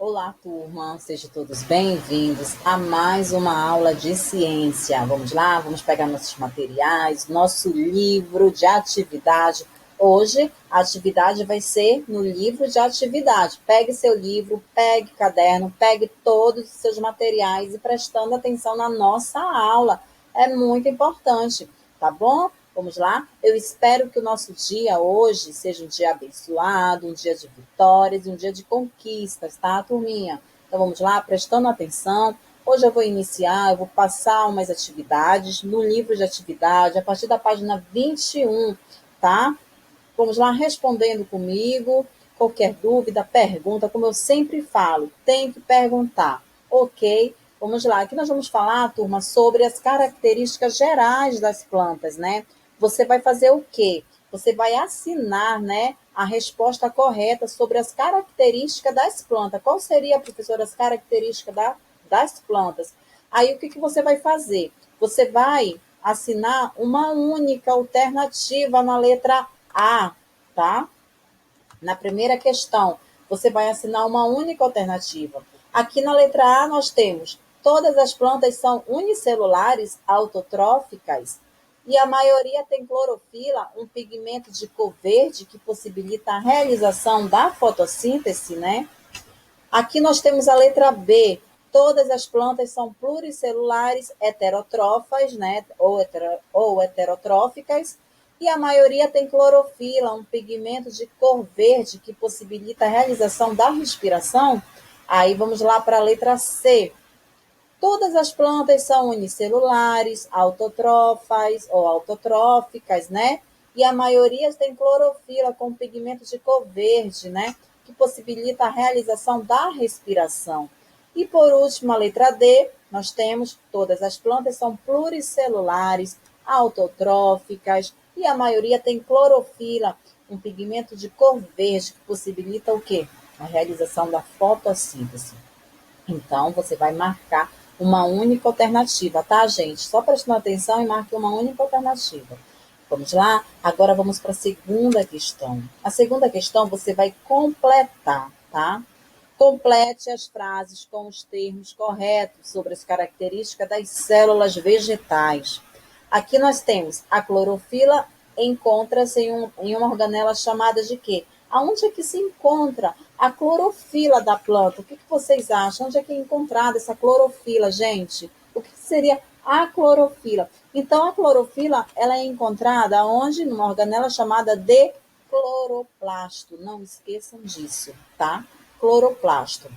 Olá, turma, sejam todos bem-vindos a mais uma aula de ciência. Vamos lá, vamos pegar nossos materiais, nosso livro de atividade. Hoje, a atividade vai ser no livro de atividade. Pegue seu livro, pegue caderno, pegue todos os seus materiais e prestando atenção na nossa aula. É muito importante, tá bom? Vamos lá? Eu espero que o nosso dia hoje seja um dia abençoado, um dia de vitórias, um dia de conquistas, tá, turminha? Então vamos lá, prestando atenção. Hoje eu vou iniciar, eu vou passar umas atividades no livro de atividade, a partir da página 21, tá? Vamos lá, respondendo comigo. Qualquer dúvida, pergunta, como eu sempre falo, tem que perguntar, ok? Vamos lá, aqui nós vamos falar, turma, sobre as características gerais das plantas, né? Você vai fazer o quê? Você vai assinar, né, a resposta correta sobre as características das plantas. Qual seria, professora, as características das plantas? Aí, o que você vai fazer? Você vai assinar uma única alternativa na letra A, tá? Na primeira questão, você vai assinar uma única alternativa. Aqui na letra A nós temos: todas as plantas são unicelulares, autotróficas, e a maioria tem clorofila, um pigmento de cor verde que possibilita a realização da fotossíntese, né? Aqui nós temos a letra B. Todas as plantas são pluricelulares, heterótrofas, né? Ou heterotróficas, e a maioria tem clorofila, um pigmento de cor verde que possibilita a realização da respiração. Aí vamos lá para a letra C. Todas as plantas são unicelulares, autotrófas ou autotróficas, né? E a maioria tem clorofila com pigmento de cor verde, né? Que possibilita a realização da respiração. E por último, a letra D, nós temos: todas as plantas são pluricelulares, autotróficas e a maioria tem clorofila, um pigmento de cor verde que possibilita o quê? A realização da fotossíntese. Então, você vai marcar uma única alternativa, tá, gente? Só prestando atenção e marque uma única alternativa. Vamos lá? Agora vamos para a segunda questão. A segunda questão você vai completar, tá? Complete as frases com os termos corretos sobre as características das células vegetais. Aqui nós temos: a clorofila encontra-se em uma organela chamada de quê? Aonde é que se encontra a clorofila da planta? O que vocês acham? Onde é que é encontrada essa clorofila, gente? O que seria a clorofila? Então, a clorofila ela é encontrada onde? Numa organela chamada de cloroplasto. Não esqueçam disso, tá? Cloroplasto.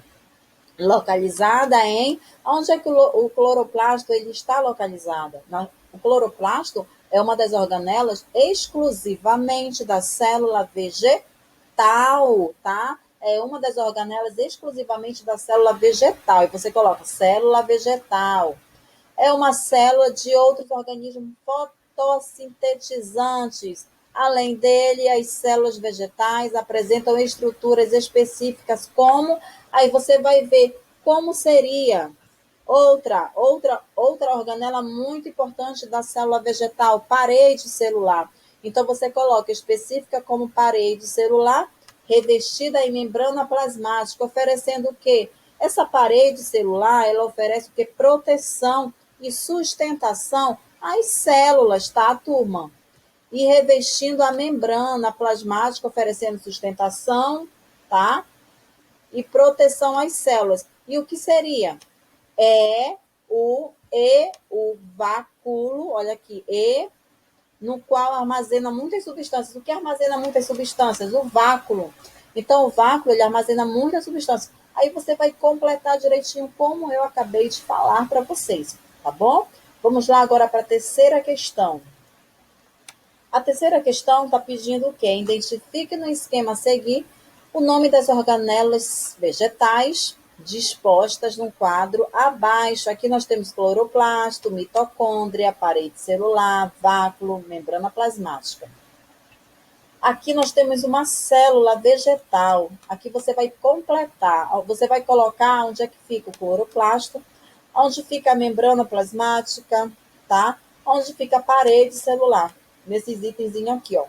Localizada em... Onde é que o cloroplasto ele está localizado? O cloroplasto é uma das organelas exclusivamente da célula vegetal, tá? É uma das organelas exclusivamente da célula vegetal. E você coloca célula vegetal. É uma célula de outros organismos fotossintetizantes. Além dele, as células vegetais apresentam estruturas específicas, como... Aí você vai ver como seria outra organela muito importante da célula vegetal, parede celular. Então, você coloca específica como parede celular, revestida em membrana plasmática, oferecendo o quê? Essa parede celular, ela oferece o quê? Proteção e sustentação às células, tá, turma? E revestindo a membrana plasmática, oferecendo sustentação, tá? E proteção às células. E o que seria? O váculo, olha aqui, no qual armazena muitas substâncias. O que armazena muitas substâncias? O vácuo. Então, o vácuo, ele armazena muitas substâncias. Aí você vai completar direitinho como eu acabei de falar para vocês, tá bom? Vamos lá agora para a terceira questão. A terceira questão está pedindo o quê? Identifique no esquema a seguir o nome das organelas vegetais dispostas no quadro abaixo. Aqui nós temos cloroplasto, mitocôndria, parede celular, vácuo, membrana plasmática. Aqui nós temos uma célula vegetal. Aqui você vai completar, você vai colocar onde é que fica o cloroplasto, onde fica a membrana plasmática, tá? Onde fica a parede celular. Nesses itenzinhos aqui,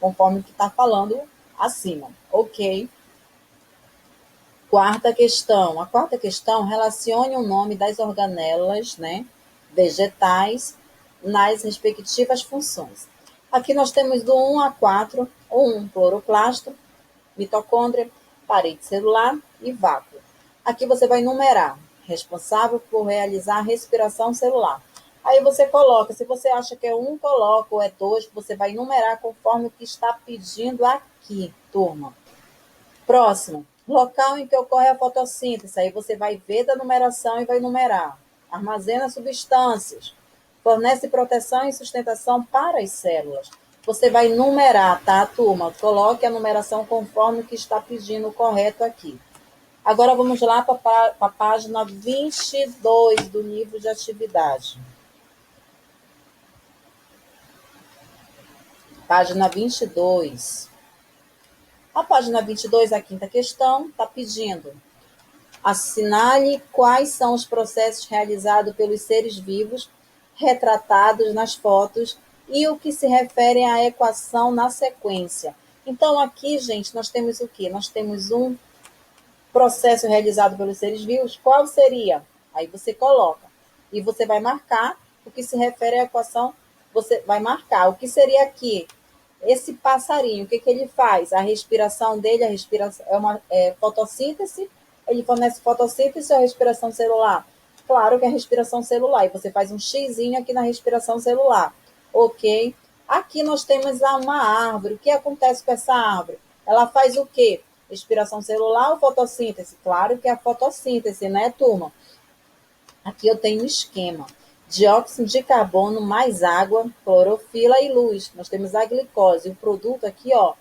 conforme que está falando acima, ok? Quarta questão. A quarta questão relacione o nome das organelas, né, vegetais nas respectivas funções. Aqui nós temos do 1 a 4, 1, cloroplasto, mitocôndria, parede celular e vácuo. Aqui você vai numerar, responsável por realizar a respiração celular. Aí você coloca, se você acha que é 1, coloca, ou é 2, você vai numerar conforme o que está pedindo aqui, turma. Próximo, local em que ocorre a fotossíntese. Aí você vai ver da numeração e vai numerar. Armazena substâncias. Fornece proteção e sustentação para as células. Você vai numerar, tá, turma? Coloque a numeração conforme o que está pedindo o correto aqui. Agora vamos lá para a página 22 do livro de atividade. Página 22. A página 22, a quinta questão, está pedindo: assinale quais são os processos realizados pelos seres vivos retratados nas fotos e o que se refere à equação na sequência. Então, aqui, gente, nós temos o quê? Nós temos um processo realizado pelos seres vivos. Qual seria? Aí você coloca. E você vai marcar o que se refere à equação. Você vai marcar o que seria aqui. Esse passarinho, o que ele faz? A respiração dele, a respiração é uma fotossíntese. Ele fornece fotossíntese ou respiração celular? Claro que é respiração celular. E você faz um xizinho aqui na respiração celular. Ok? Aqui nós temos uma árvore. O que acontece com essa árvore? Ela faz o quê? Respiração celular ou fotossíntese? Claro que é a fotossíntese, né, turma? Aqui eu tenho um esquema. Dióxido de carbono mais água, clorofila e luz. Nós temos a glicose. O produto aqui, ó,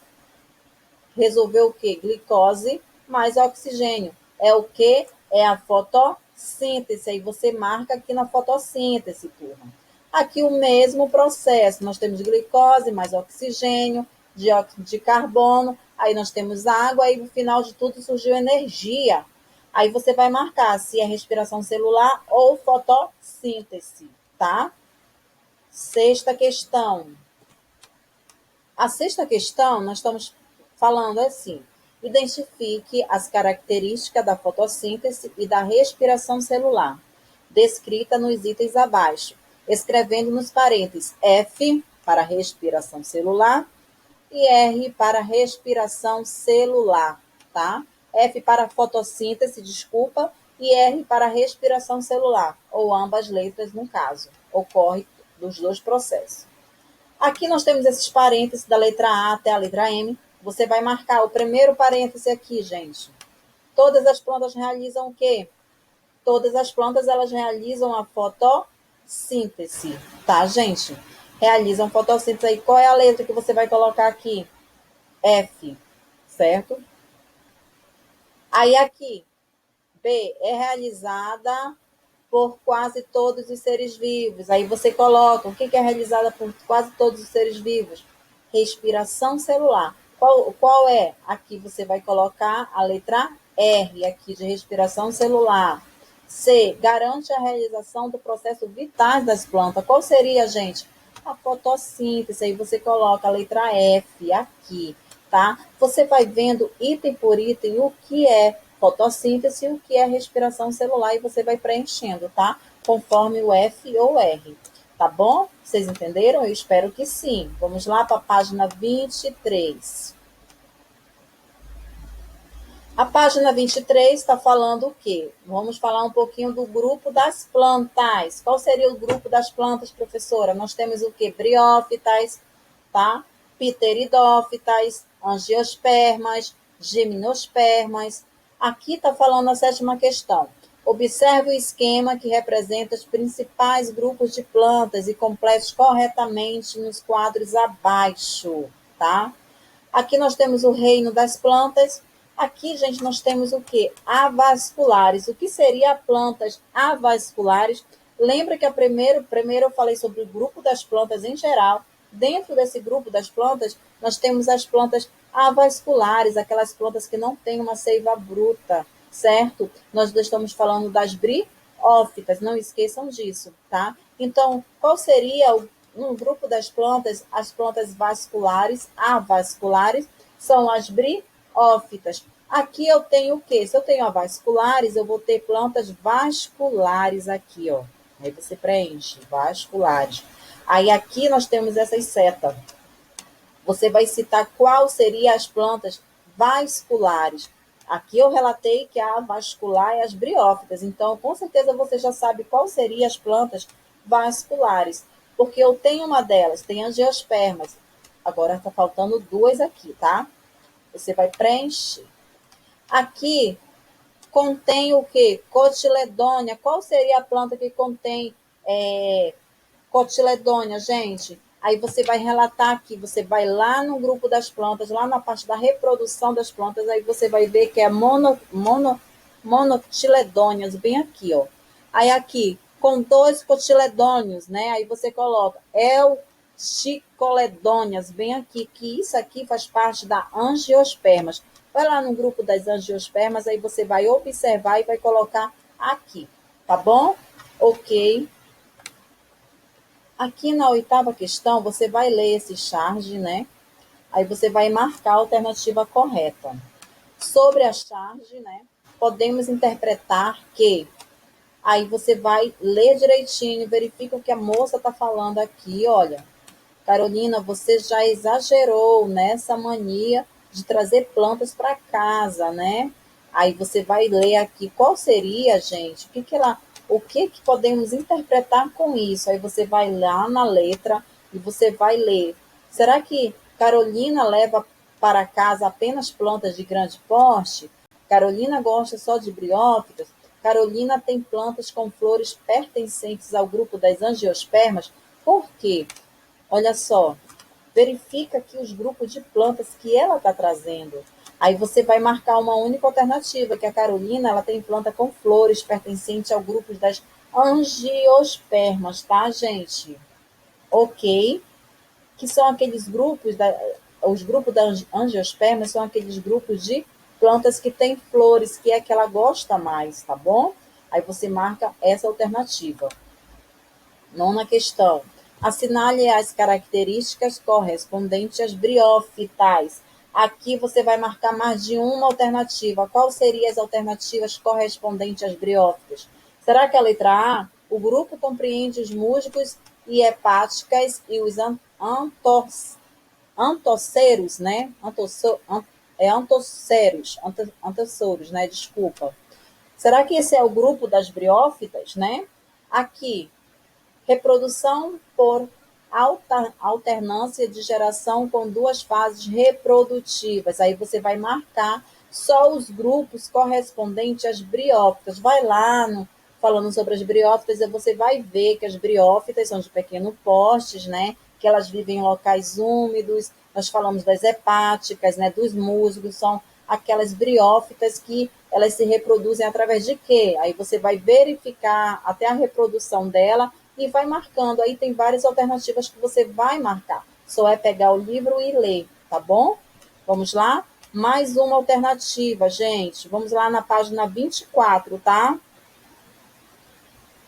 resolveu o quê? Glicose mais oxigênio. É o quê? É a fotossíntese. Aí você marca aqui na fotossíntese, turma. Aqui o mesmo processo. Nós temos glicose mais oxigênio, dióxido de carbono, aí nós temos água e no final de tudo surgiu energia. Aí você vai marcar se é respiração celular ou fotossíntese, tá? Sexta questão. A sexta questão, nós estamos falando assim: identifique as características da fotossíntese e da respiração celular, descrita nos itens abaixo, escrevendo nos parênteses F para respiração celular e R para respiração celular, tá? F para fotossíntese, desculpa, e R para respiração celular, ou ambas letras no caso. Ocorre dos dois processos. Aqui nós temos esses parênteses da letra A até a letra M. Você vai marcar o primeiro parêntese aqui, gente. Todas as plantas realizam o quê? Todas as plantas, elas realizam a fotossíntese, tá, gente? Realizam fotossíntese. Aí, qual é a letra que você vai colocar aqui? F, certo? Aí aqui, B, é realizada por quase todos os seres vivos. Aí você coloca o que é realizada por quase todos os seres vivos? Respiração celular. Qual é? Aqui você vai colocar a letra R aqui de respiração celular. C, garante a realização do processo vital das plantas. Qual seria, gente? A fotossíntese. Aí você coloca a letra F aqui, tá? Você vai vendo item por item o que é fotossíntese e o que é respiração celular e você vai preenchendo, tá? Conforme o F ou R. Tá bom? Vocês entenderam? Eu espero que sim. Vamos lá para a página 23. A página 23 está falando o quê? Vamos falar um pouquinho do grupo das plantas. Qual seria o grupo das plantas, professora? Nós temos o quê? Briófitas, tá? Pteridófitas, angiospermas, gimnospermas. Aqui está falando a sétima questão. Observe o esquema que representa os principais grupos de plantas e complete corretamente nos quadros abaixo, tá? Aqui nós temos o reino das plantas. Aqui, gente, nós temos o quê? Avasculares. O que seria plantas avasculares? Lembra que primeiro eu falei sobre o grupo das plantas em geral. Dentro desse grupo das plantas, nós temos as plantas avasculares, aquelas plantas que não têm uma seiva bruta, certo? Nós estamos falando das briófitas, não esqueçam disso, tá? Então, qual seria um grupo das plantas? As plantas vasculares, avasculares, são as briófitas. Aqui eu tenho o quê? Se eu tenho avasculares, eu vou ter plantas vasculares aqui, ó. Aí você preenche, vasculares. Aí aqui nós temos essas setas. Você vai citar qual seriam as plantas vasculares. Aqui eu relatei que a vascular é as briófitas, então com certeza você já sabe qual seriam as plantas vasculares, porque eu tenho uma delas, tem angiospermas. Agora está faltando duas aqui, tá? Você vai preencher. Aqui contém o quê? Cotiledônia. Qual seria a planta que contém cotiledônia, gente? Aí você vai relatar aqui, você vai lá no grupo das plantas, lá na parte da reprodução das plantas, aí você vai ver que é monotiledôneas, bem aqui, ó. Aí aqui, com dois cotiledôneos, né? Aí você coloca euticoledôneas, bem aqui, que isso aqui faz parte da angiospermas. Vai lá no grupo das angiospermas, aí você vai observar e vai colocar aqui, tá bom? Ok. Aqui na oitava questão, você vai ler esse charge, né? Aí você vai marcar a alternativa correta. Sobre a charge, né? Podemos interpretar que. Aí você vai ler direitinho, verifica o que a moça está falando aqui. Olha, Carolina, você já exagerou nessa mania de trazer plantas para casa, né? Aí você vai ler aqui qual seria, gente, o que podemos interpretar com isso? Aí você vai lá na letra e você vai ler. Será que Carolina leva para casa apenas plantas de grande porte? Carolina gosta só de briófitas? Carolina tem plantas com flores pertencentes ao grupo das angiospermas? Por quê? Olha só, verifica aqui os grupos de plantas que ela está trazendo. Aí você vai marcar uma única alternativa, que a Carolina ela tem planta com flores pertencente ao grupo das angiospermas, tá, gente? Ok? Que são aqueles os grupos das angiospermas são aqueles grupos de plantas que têm flores, que é que ela gosta mais, tá bom? Aí você marca essa alternativa. Nona questão. Assinale as características correspondentes às briófitas. Aqui você vai marcar mais de uma alternativa. Qual seriam as alternativas correspondentes às briófitas? Será que a letra A? O grupo compreende os musgos e hepáticas e os antosseros, né? Antosseros, né? Desculpa. Será que esse é o grupo das briófitas, né? Aqui, reprodução por alternância de geração com duas fases reprodutivas. Aí você vai marcar só os grupos correspondentes às briófitas. Vai lá falando sobre as briófitas, e você vai ver que as briófitas são de pequeno porte, né? Que elas vivem em locais úmidos. Nós falamos das hepáticas, né? Dos musgos, são aquelas briófitas que elas se reproduzem através de quê? Aí você vai verificar até a reprodução dela e vai marcando. Aí tem várias alternativas que você vai marcar. Só é pegar o livro e ler, tá bom? Vamos lá? Mais uma alternativa, gente. Vamos lá na página 24, tá?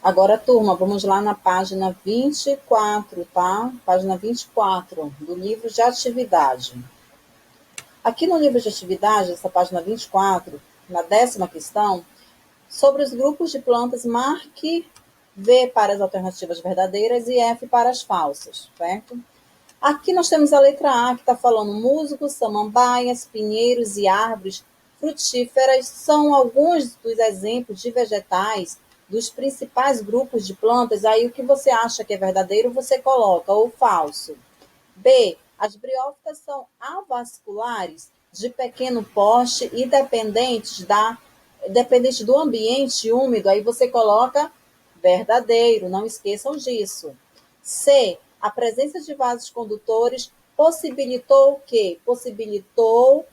Agora, turma, vamos lá na página 24, tá? Página 24 do livro de atividade. Aqui no livro de atividade, essa página 24, na 10ª questão, sobre os grupos de plantas, marque V para as alternativas verdadeiras e F para as falsas, certo? Aqui nós temos a letra A, que está falando musgos, samambaias, pinheiros e árvores frutíferas são alguns dos exemplos de vegetais dos principais grupos de plantas. Aí o que você acha que é verdadeiro, você coloca, ou falso. B. As briófitas são avasculares, de pequeno porte e dependentes do ambiente úmido. Aí você coloca verdadeiro, não esqueçam disso. C. A presença de vasos condutores possibilitou o quê? Possibilitou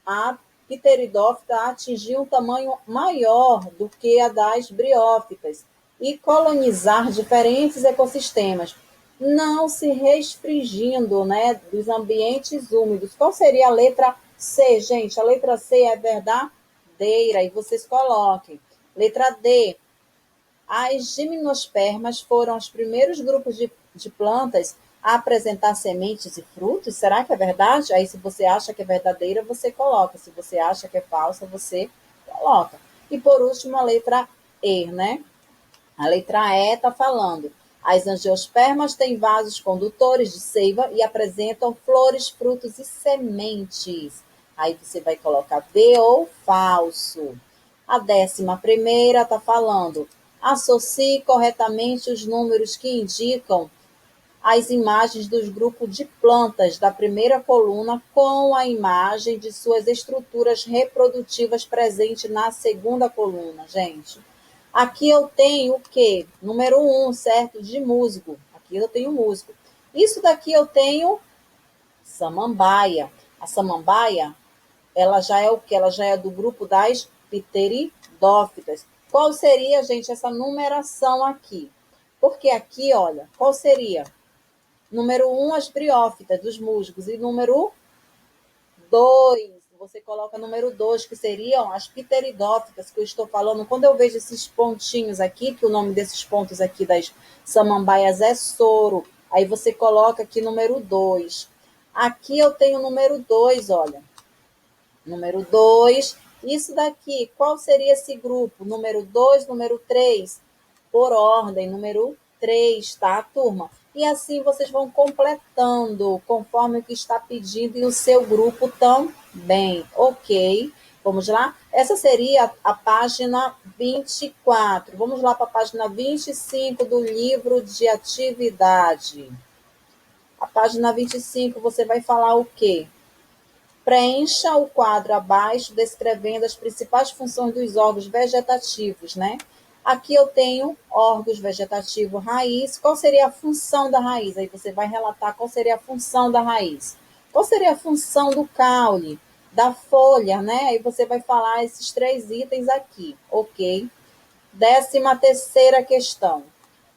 a pteridófita atingir um tamanho maior do que a das briófitas e colonizar diferentes ecossistemas, não se restringindo, né, dos ambientes úmidos. Qual seria a letra C, gente? A letra C é verdadeira, e vocês coloquem. Letra D. As gimnospermas foram os primeiros grupos de plantas apresentar sementes e frutos? Será que é verdade? Aí, se você acha que é verdadeira, você coloca. Se você acha que é falsa, você coloca. E, por último, a letra E, né? A letra E está falando. As angiospermas têm vasos condutores de seiva e apresentam flores, frutos e sementes. Aí você vai colocar V ou falso. A 11ª está falando. Associe corretamente os números que indicam as imagens dos grupos de plantas da primeira coluna com a imagem de suas estruturas reprodutivas presente na segunda coluna, gente. Aqui eu tenho o quê? Número 1, certo? De musgo. Aqui eu tenho musgo. Isso daqui eu tenho samambaia. A samambaia, ela já é o quê? Ela já é do grupo das pteridófitas. Qual seria, gente, essa numeração aqui? Porque aqui, olha, qual seria? Número 1, as briófitas, dos musgos. E número 2, você coloca número 2, que seriam as pteridófitas, que eu estou falando. Quando eu vejo esses pontinhos aqui, que o nome desses pontos aqui das samambaias é soro, aí você coloca aqui número 2. Aqui eu tenho número 2, olha. Número 2. Isso daqui, qual seria esse grupo? Número 2, número 3? Por ordem, número 3, tá, turma? E assim vocês vão completando conforme o que está pedindo e o seu grupo também, ok? Vamos lá? Essa seria a página 24. Vamos lá para a página 25 do livro de atividade. A página 25, você vai falar o quê? Preencha o quadro abaixo, descrevendo as principais funções dos órgãos vegetativos, né? Aqui eu tenho órgãos vegetativos raiz. Qual seria a função da raiz? Aí você vai relatar qual seria a função da raiz. Qual seria a função do caule, da folha, né? Aí você vai falar esses 3 itens aqui, ok? 13ª questão.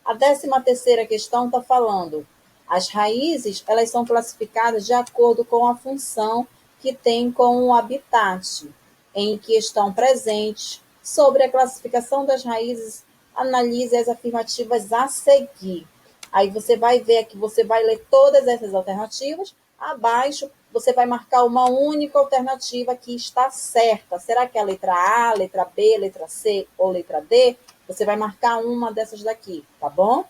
A 13ª questão está falando, as raízes, elas são classificadas de acordo com a função que tem com o habitat em que estão presentes. Sobre a classificação das raízes, analise as afirmativas a seguir. Aí você vai ver aqui, você vai ler todas essas alternativas. Abaixo, você vai marcar uma única alternativa que está certa. Será que é a letra A, letra B, letra C ou letra D? Você vai marcar uma dessas daqui, tá bom?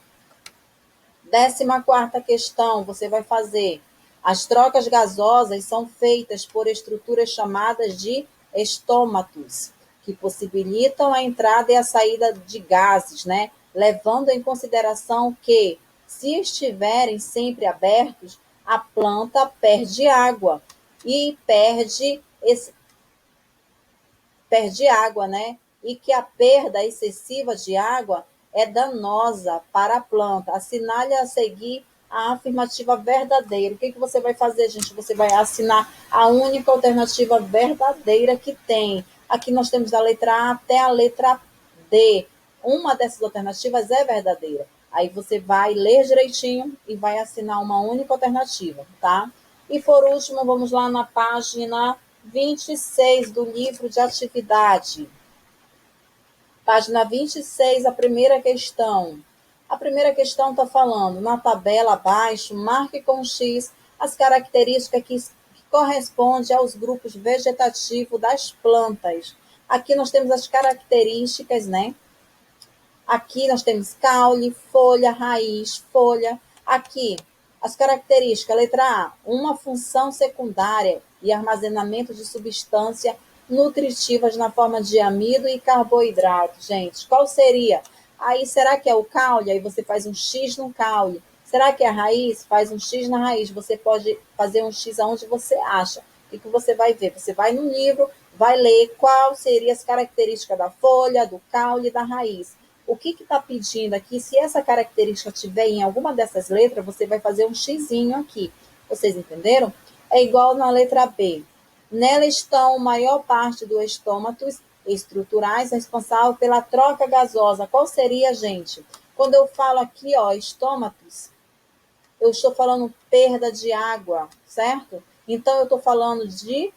14ª questão, você vai fazer. As trocas gasosas são feitas por estruturas chamadas de estômatos, que possibilitam a entrada e a saída de gases, né? Levando em consideração que, se estiverem sempre abertos, a planta perde água e perde água, né? E que a perda excessiva de água é danosa para a planta. Assinale a seguir a afirmativa verdadeira. O que você vai fazer, gente? Você vai assinar a única alternativa verdadeira que tem. Aqui nós temos da letra A até a letra D. Uma dessas alternativas é verdadeira. Aí você vai ler direitinho e vai assinar uma única alternativa, tá? E por último, vamos lá na página 26 do livro de atividade. Página 26, a primeira questão. A primeira questão está falando, na tabela abaixo, marque com X as características que correspondem aos grupos vegetativos das plantas. Aqui nós temos as características, né? Aqui nós temos caule, folha, raiz, folha. Aqui, as características. Letra A, uma função secundária e armazenamento de substância nutritivas na forma de amido e carboidrato. Gente, qual seria? Aí, será que é o caule? Aí você faz um X no caule. Será que é a raiz? Faz um X na raiz. Você pode fazer um X aonde você acha. O que você vai ver? Você vai no livro, vai ler qual seriam as características da folha, do caule e da raiz. O que está pedindo aqui? Se essa característica tiver em alguma dessas letras, você vai fazer um xizinho aqui. Vocês entenderam? É igual na letra B. Nela estão a maior parte dos estômatos estruturais responsável pela troca gasosa. Qual seria, gente? Quando eu falo aqui, ó, estômatos, eu estou falando perda de água, certo? Então, eu estou falando de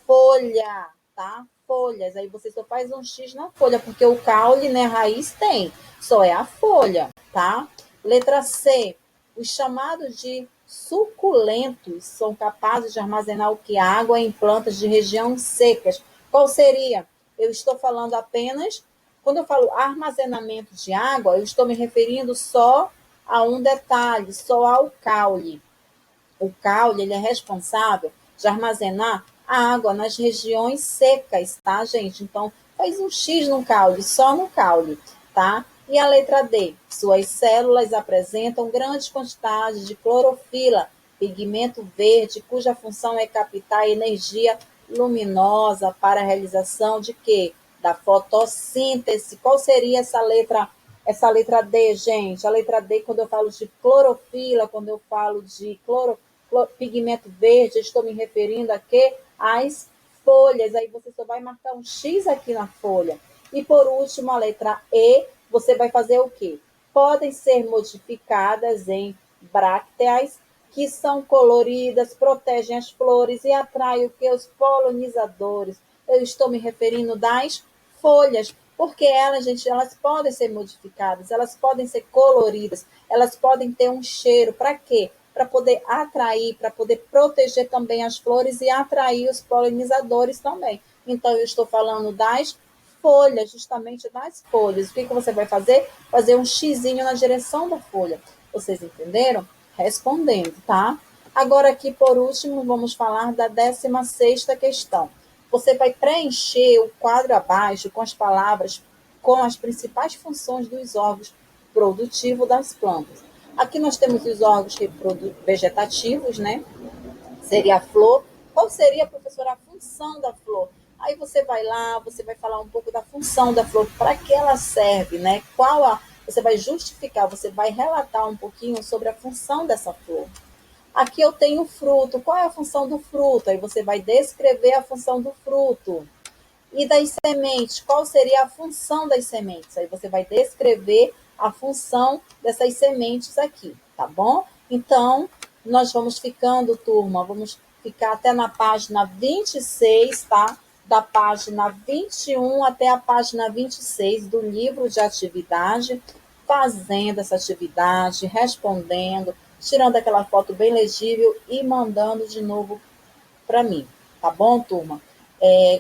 folha, tá? Folhas. Aí você só faz um X na folha, porque o caule, né, raiz tem. Só é a folha, tá? Letra C. Os chamados de suculentos são capazes de armazenar o que? Água em plantas de regiões secas. Qual seria? Eu estou falando apenas, quando eu falo armazenamento de água, eu estou me referindo só a um detalhe, só ao caule. O caule, ele é responsável de armazenar a água nas regiões secas, tá, gente? Então, faz um X no caule, só no caule, tá? E a letra D, suas células apresentam grandes quantidades de clorofila, pigmento verde, cuja função é captar energia luminosa para a realização de quê? Da fotossíntese. Qual seria essa letra D, gente? A letra D, quando eu falo de clorofila, quando eu falo de pigmento verde, estou me referindo a quê? Às folhas. Aí você só vai marcar um X aqui na folha. E por último, a letra E, você vai fazer o quê? Podem ser modificadas em brácteas, que são coloridas, protegem as flores e atraem o que? Os polinizadores. Eu estou me referindo das folhas, porque elas, gente, elas podem ser modificadas, elas podem ser coloridas, elas podem ter um cheiro. Para quê? Para poder atrair, para poder proteger também as flores e atrair os polinizadores também. Então, eu estou falando das folhas, justamente das folhas. O que você vai fazer? Fazer um xizinho na direção da folha. Vocês entenderam? Respondendo, tá? Agora aqui, por último, vamos falar da 16ª questão. Você vai preencher o quadro abaixo com as palavras com as principais funções dos órgãos produtivos das plantas. Aqui nós temos os órgãos vegetativos, né? Seria a flor. Qual seria, professora, a função da flor? Aí você vai lá, você vai falar um pouco da função da flor, para que ela serve, né? Você vai justificar, você vai relatar um pouquinho sobre a função dessa flor. Aqui eu tenho o fruto. Qual é a função do fruto? Aí você vai descrever a função do fruto. E das sementes, qual seria a função das sementes? Aí você vai descrever a função dessas sementes aqui, tá bom? Então, nós vamos ficando, turma, vamos ficar até na página 26, tá? Da página 21 até a página 26 do livro de atividade, fazendo essa atividade, respondendo, tirando aquela foto bem legível e mandando de novo para mim, tá bom, turma?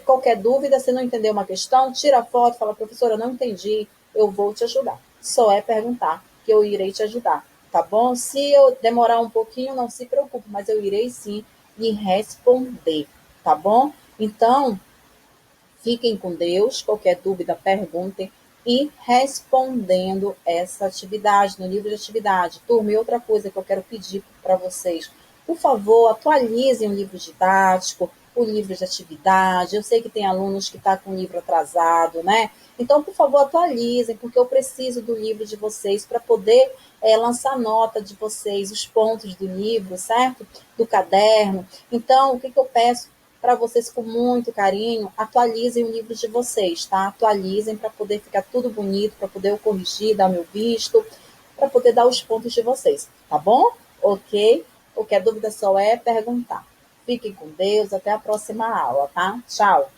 Qualquer dúvida, se não entender uma questão, tira a foto, fala, professora, não entendi, eu vou te ajudar. Só é perguntar, que eu irei te ajudar, tá bom? Se eu demorar um pouquinho, não se preocupe, mas eu irei sim lhe responder, tá bom? Então, fiquem com Deus, qualquer dúvida, perguntem e respondendo essa atividade, no livro de atividade. Turma, e outra coisa que eu quero pedir para vocês, por favor, atualizem o livro didático, o livro de atividade. Eu sei que tem alunos que estão com o livro atrasado, né? Então, por favor, atualizem, porque eu preciso do livro de vocês para poder lançar nota de vocês, os pontos do livro, certo? Do caderno. Então, o que eu peço para vocês com muito carinho, atualizem o livro de vocês, tá? Atualizem para poder ficar tudo bonito, para poder eu corrigir, dar meu visto, para poder dar os pontos de vocês, tá bom? Ok? Qualquer dúvida só é perguntar. Fiquem com Deus, até a próxima aula, tá? Tchau!